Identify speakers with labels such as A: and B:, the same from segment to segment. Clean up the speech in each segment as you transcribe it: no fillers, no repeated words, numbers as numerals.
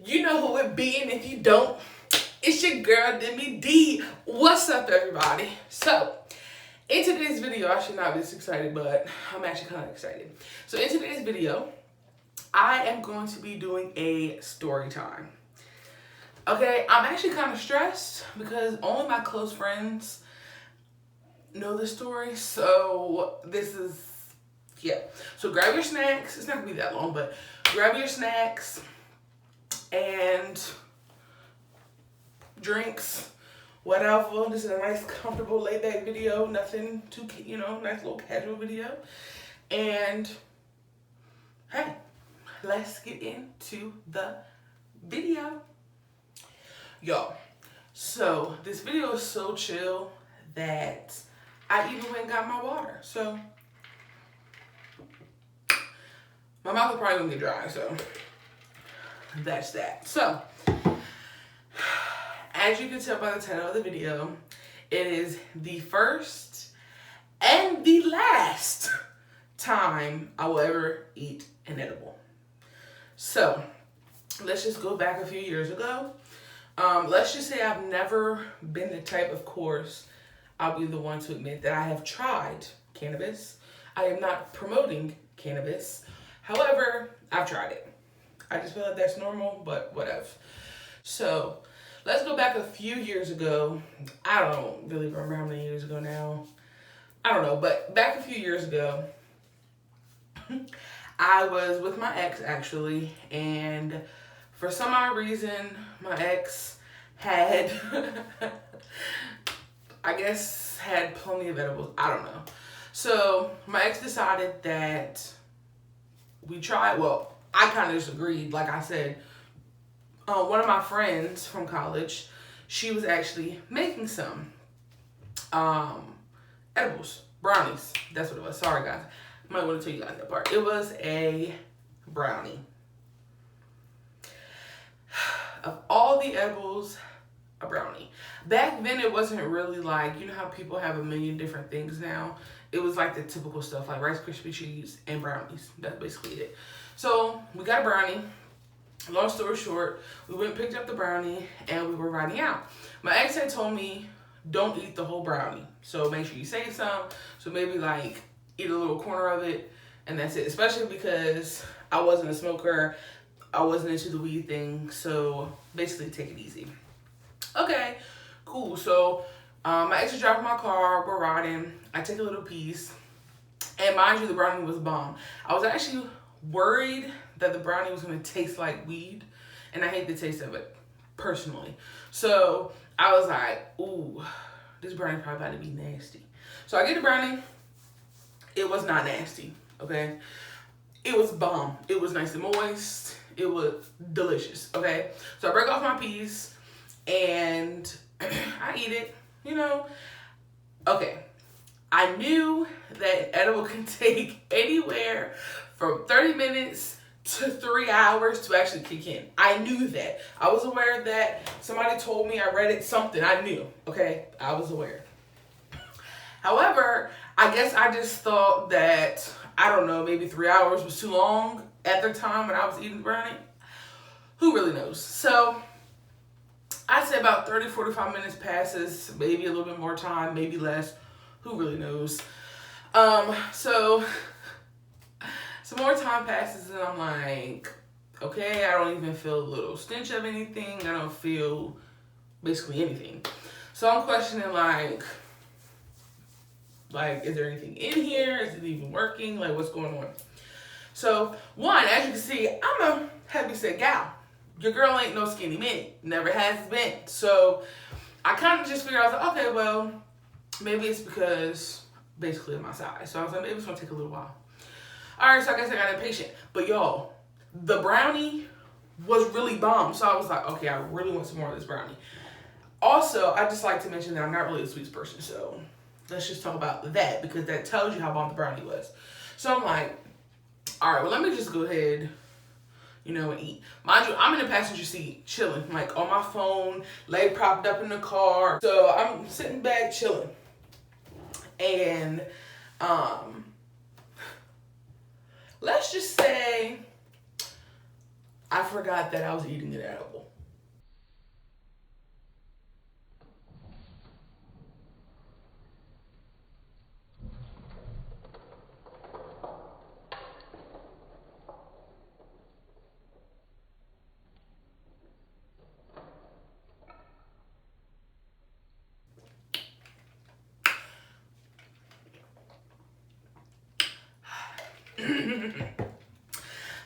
A: You know who it be, and if you don't, it's your girl, Demi D. What's up, everybody? So, in today's video, I should not be this excited, but I'm actually kind of excited. So, in today's video, I am going to be doing a story time. Okay, I'm actually kind of stressed because only my close friends know this story. So, this is, yeah. So, grab your snacks. It's not going to be that long, but grab your snacks and drinks, whatever. This is a nice, comfortable, laid-back video. Nothing too, nice little casual video. And, hey, let's get into the video. Y'all, so this video is so chill that I even went and got my water. So, my mouth is probably gonna get dry, so that's that. So, as you can tell by the title of the video, it is the first and the last time I will ever eat an edible. So, let's just go back a few years ago. Let's just say I've never been the type, of course, I'll be the one to admit that I have tried cannabis. I am not promoting cannabis. However, I've tried it. I just feel like that's normal, but whatever. So, let's go back a few years ago. I don't really remember how many years ago now. I don't know, but back a few years ago, I was with my ex, actually, and for some odd reason, my ex had, I guess, had plenty of edibles. I don't know. So, my ex decided that we tried, well, I kind of disagreed. Like I said, one of my friends from college, she was actually making some edibles, brownies. That's what it was. Sorry, guys. I might want to tell you guys that part. It was a brownie. Of all the edibles, a brownie. Back then, it wasn't really like, you know how people have a million different things now? It was like the typical stuff, like Rice Krispie treats and brownies. That's basically it. So, we got a brownie. Long story short, we went and picked up the brownie and we were riding out. My ex had told me, don't eat the whole brownie. So, make sure you save some. So, maybe like eat a little corner of it and that's it. Especially because I wasn't a smoker. I wasn't into the weed thing, so basically take it easy. Okay, cool. So my ex is driving my car, we're riding, I take a little piece, and mind you, the brownie was bomb. I was actually worried that the brownie was gonna taste like weed, and I hate the taste of it, personally. So I was like, ooh, this brownie probably about to be nasty. So I get the brownie, it was not nasty, okay? It was bomb. It was nice and moist. It was delicious, okay? So I break off my piece and I eat it, Okay, I knew that edible can take anywhere from 30 minutes to 3 hours to actually kick in. I knew that. I was aware of that. Somebody told me, I read it, something. I knew, okay? I was aware. However, I guess I just thought that, I don't know, maybe 3 hours was too long at the time when I was eating the brownie. Who really knows? So, I'd say about 30, 45 minutes passes, maybe a little bit more time, maybe less. Who really knows? So, some more time passes and I'm like, okay, I don't even feel a little stench of anything. I don't feel basically anything. So, I'm questioning like, is there anything in here? Is it even working? Like, what's going on? So, one, as you can see, I'm a heavy-set gal. Your girl ain't no skinny mini. Never has been. So, I kind of just figured, I was like, okay, well, maybe it's because, basically, of my size. So, I was like, maybe it's going to take a little while. All right, so I guess I got impatient. But, y'all, the brownie was really bomb. So, I was like, okay, I really want some more of this brownie. Also, I just like to mention that I'm not really a sweets person, so let's just talk about that because that tells you how bomb the brownie was. So I'm like, all right, well, let me just go ahead, and eat. Mind you, I'm in the passenger seat chilling, like on my phone, leg propped up in the car. So I'm sitting back chilling. And let's just say I forgot that I was eating an edible.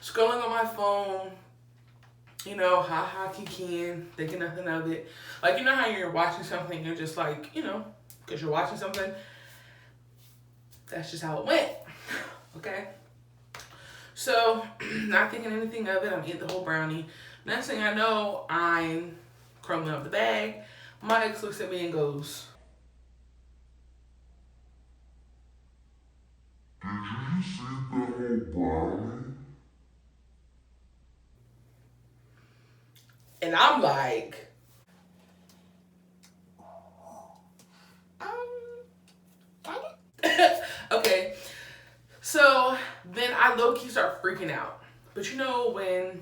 A: Scrolling on my phone, you know, ha can, thinking nothing of it. Like, you know how you're watching something, you're just like, you know, because you're watching something, that's just how it went, okay? So, not thinking anything of it, I'm eating the whole brownie. Next thing I know, I'm crumbling up the bag. My ex looks at me and goes,
B: "Did you just eat the whole brownie?"
A: and I'm like, okay. So then I low-key start freaking out. But you know when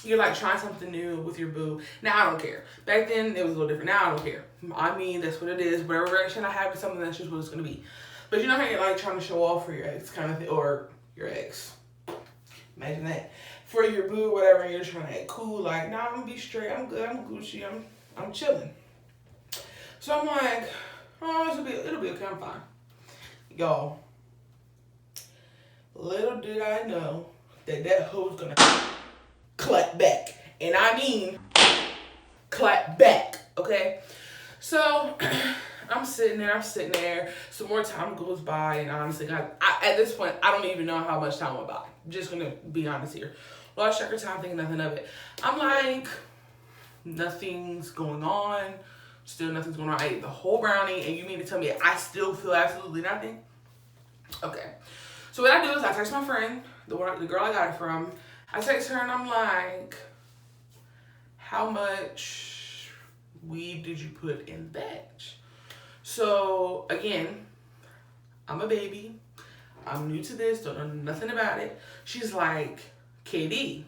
A: you're like trying something new with your boo. Now I don't care. Back then it was a little different. Now I don't care. I mean, that's what it is. Whatever reaction I have to something, that's just what it's gonna be. But you know how you're like trying to show off for your ex kind of thing, or your ex. Imagine that. For your boo, whatever, and you're trying to act cool, like, nah, I'm gonna be straight, I'm good, I'm Gucci, I'm chilling. So I'm like, oh, it'll be okay, I'm fine. Y'all, little did I know that hoe's gonna clap back. And I mean clap back, okay? So I'm sitting there. Some more time goes by, and honestly, I at this point, I don't even know how much time went by. I'm just gonna be honest here. Lost track of time, thinking nothing of it. I'm like, nothing's going on. Still nothing's going on. I ate the whole brownie, and you mean to tell me I still feel absolutely nothing? Okay. So what I do is I text my friend, the girl I got it from. I text her and I'm like, how much weed did you put in the batch? So again, I'm a baby. I'm new to this, don't know nothing about it. She's like, KD.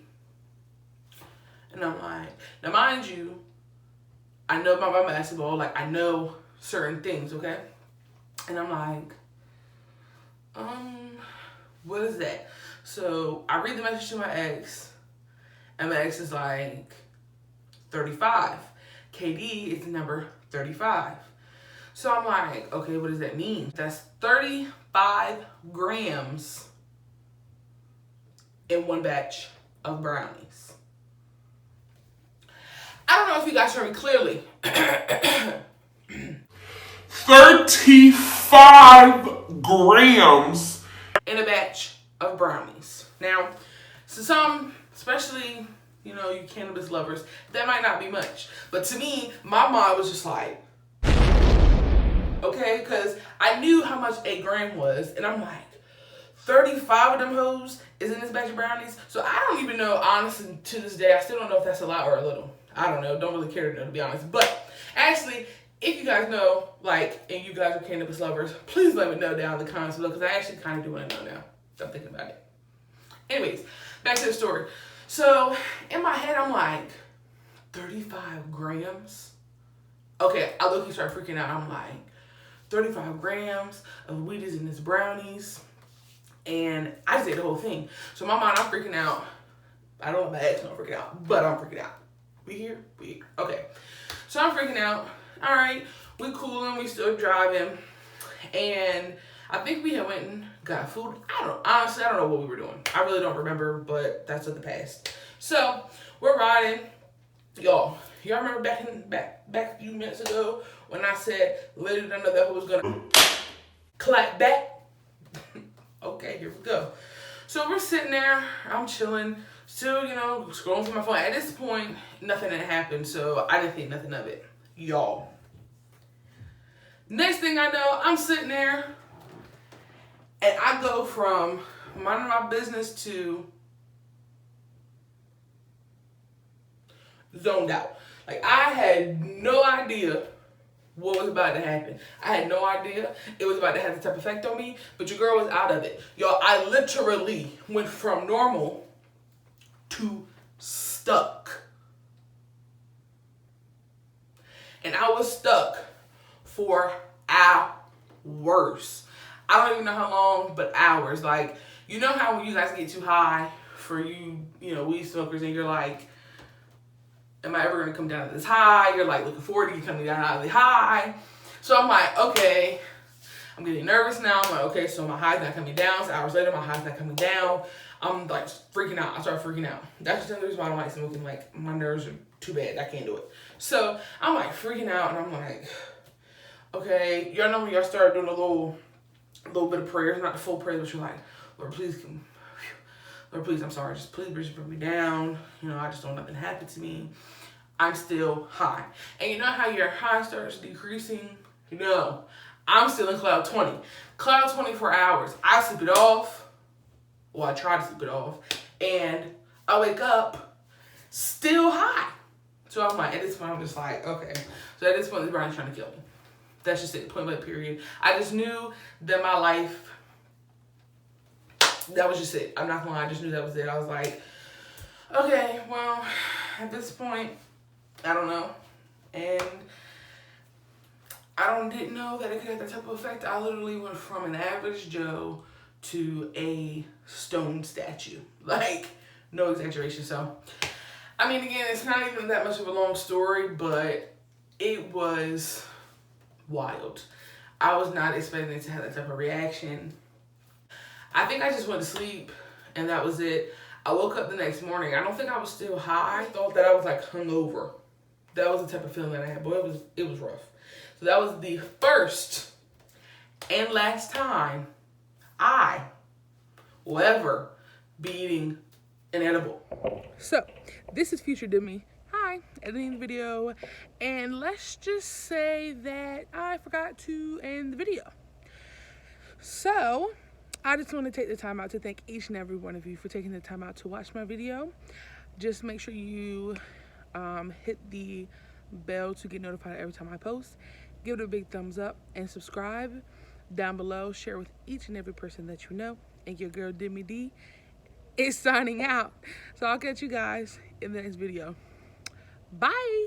A: And I'm like, now mind you, I know about basketball, like I know certain things, okay? And I'm like, what is that? So I read the message to my ex, and my ex is like, 35. KD is number 35. So I'm like, okay, what does that mean? That's 35 grams in one batch of brownies. I don't know if you guys heard me clearly.
B: 35 grams
A: in a batch of brownies. Now, to some, especially, you know, you cannabis lovers, that might not be much. But to me, my mind was just like, okay, because I knew how much a gram was, and I'm like, 35 of them hoes is in this batch of brownies. So I don't even know, honestly, to this day, I still don't know if that's a lot or a little. I don't know, don't really care to know, to be honest. But actually, if you guys know, like, and you guys are cannabis lovers, please let me know down in the comments below, because I actually kind of do want to know now. So I'm thinking about it. Anyways, back to the story. So in my head, I'm like, 35 grams? Okay, I look, you start freaking out. I'm like, 35 grams of weed is in this brownies. And I just ate the whole thing. So in my mind, I'm freaking out. I don't know my ex, I'm freaking out, but I'm freaking out. We here? We here. Okay. So I'm freaking out. All right, we cooling, we still driving. And I think we had went and got food. Honestly, I don't know what we were doing. I really don't remember, but that's of the past. So we're riding. Y'all remember back a few minutes ago when I said literally none of that was gonna clap back? Okay, here we go. So we're sitting there, I'm chilling, still, you know, scrolling through my phone. At this point, nothing had happened, so I didn't think nothing of it. Y'all. Next thing I know, I'm sitting there, and I go from minding my business to zoned out. Like, I had no idea what was about to happen. I had no idea it was about to have the type of effect on me, but your girl was out of it. Y'all, I literally went from normal to stuck. And I was stuck for hours. I don't even know how long, but hours. Like, you know how when you guys get too high for you weed smokers, and you're like, am I ever gonna come down to this high? You're like looking forward to you coming down out of the high. So I'm like, okay, I'm getting nervous now. I'm like, okay, so my high's not coming down. So hours later, my high's not coming down. I'm like freaking out. I start freaking out. That's just the reason why I don't like smoking. Like, my nerves are too bad. I can't do it. So I'm like freaking out, and I'm like, okay, y'all know when y'all start doing a little bit of prayers, not the full prayer, but you're like, Lord, please, Lord, please, I'm sorry, just please bring me down. I just don't want nothing to happen to me. I'm still high. And you know how your high starts decreasing? No, I'm still in cloud 20. Cloud 20 for hours. I sleep it off. Well, I try to sleep it off. And I wake up still high. So I'm like, at this point, I'm just like, okay. So at this point, this Brian's trying to kill me. That's just it, point blank period. I just knew that my life, that was just it. I'm not gonna lie, I just knew that was it. I was like, okay, well, at this point, I don't know. And didn't know that it could have that type of effect. I literally went from an average Joe to a stone statue. Like, no exaggeration. So, I mean, again, it's not even that much of a long story, but it was wild. I was not expecting it to have that type of reaction. I think I just went to sleep, and that was it. I woke up the next morning. I don't think I was still high. I thought that I was like hungover. That was the type of feeling that I had. Boy, it was rough. So that was the first and last time I will ever be eating an edible. So, this is Future Demi. Hi, editing the video. And let's just say that I forgot to end the video. So, I just want to take the time out to thank each and every one of you for taking the time out to watch my video. Just make sure you hit the bell to get notified every time I post. Give it a big thumbs up and subscribe down below. Share with each and every person that you know. And your girl Demi D is signing out. So I'll catch you guys in the next video. Bye.